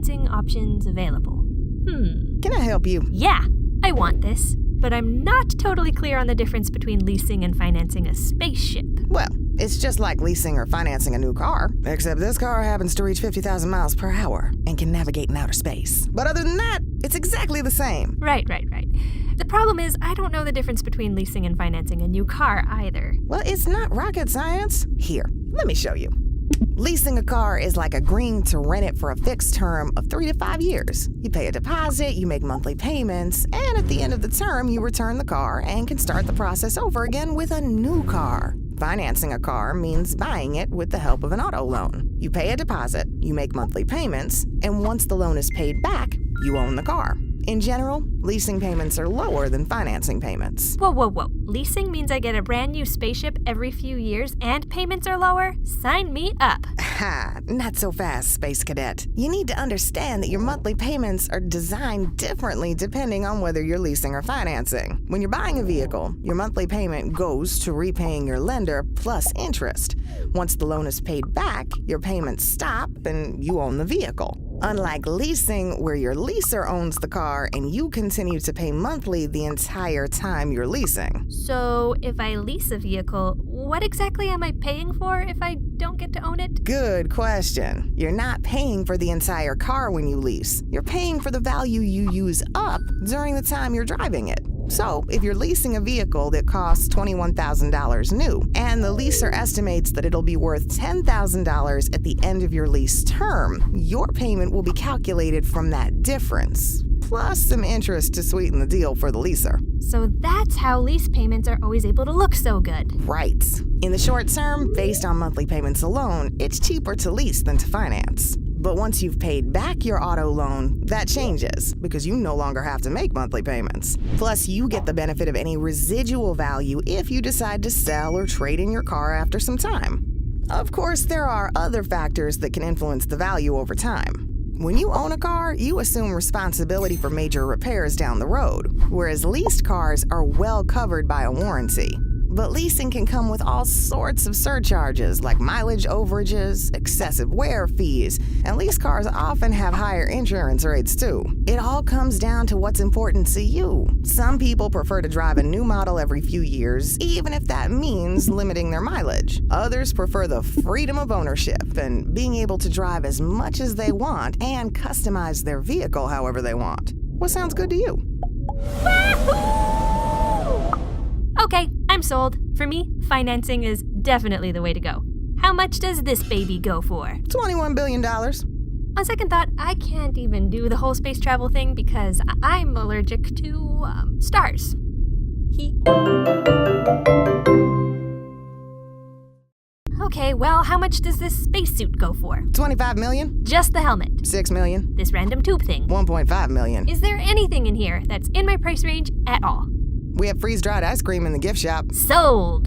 financing options available. Can I help you? Yeah, I want this, but I'm not totally clear on the difference between leasing and financing a spaceship. Well, it's just like leasing or financing a new car, except this car happens to reach 50,000 miles per hour and can navigate in outer space. But other than that, it's exactly the same. Right. The problem is, I don't know the difference between leasing and financing a new car either. Well, it's not rocket science. Here, let me show you. Leasing a car is like agreeing to rent it for a fixed term of 3 to 5 years. You pay a deposit, you make monthly payments, and at the end of the term, you return the car and can start the process over again with a new car. Financing a car means buying it with the help of an auto loan. You pay a deposit, you make monthly payments, and once the loan is paid back, you own the car. In general, leasing payments are lower than financing payments. Whoa. Leasing means I get a brand new spaceship every few years and payments are lower? Sign me up. Ha, not so fast, Space Cadet. You need to understand that your monthly payments are designed differently depending on whether you're leasing or financing. When you're buying a vehicle, your monthly payment goes to repaying your lender plus interest. Once the loan is paid back, your payments stop and you own the vehicle. Unlike leasing, where your leaser owns the car and you continue to pay monthly the entire time you're leasing. So, if I lease a vehicle, what exactly am I paying for if I don't get to own it? Good question. You're not paying for the entire car when you lease. You're paying for the value you use up during the time you're driving it. So, if you're leasing a vehicle that costs $21,000 new, and the leaser estimates that it'll be worth $10,000 at the end of your lease term, your payment will be calculated from that difference, plus some interest to sweeten the deal for the leaser. So that's how lease payments are always able to look so good. Right. In the short term, based on monthly payments alone, it's cheaper to lease than to finance. But once you've paid back your auto loan, that changes because you no longer have to make monthly payments. Plus, you get the benefit of any residual value if you decide to sell or trade in your car after some time. Of course, there are other factors that can influence the value over time. When you own a car, you assume responsibility for major repairs down the road, whereas leased cars are well covered by a warranty. But leasing can come with all sorts of surcharges like mileage overages, excessive wear fees, and leased cars often have higher insurance rates too. It all comes down to what's important to you. Some people prefer to drive a new model every few years, even if that means limiting their mileage. Others prefer the freedom of ownership and being able to drive as much as they want and customize their vehicle however they want. What sounds good to you? Okay, I'm sold. For me, financing is definitely the way to go. How much does this baby go for? $21 billion. On second thought, I can't even do the whole space travel thing because I'm allergic to stars. Okay, well, how much does this spacesuit go for? $25 million. Just the helmet. $6 million. This random tube thing. $1.5 million. Is there anything in here that's in my price range at all? We have freeze-dried ice cream in the gift shop. Sold!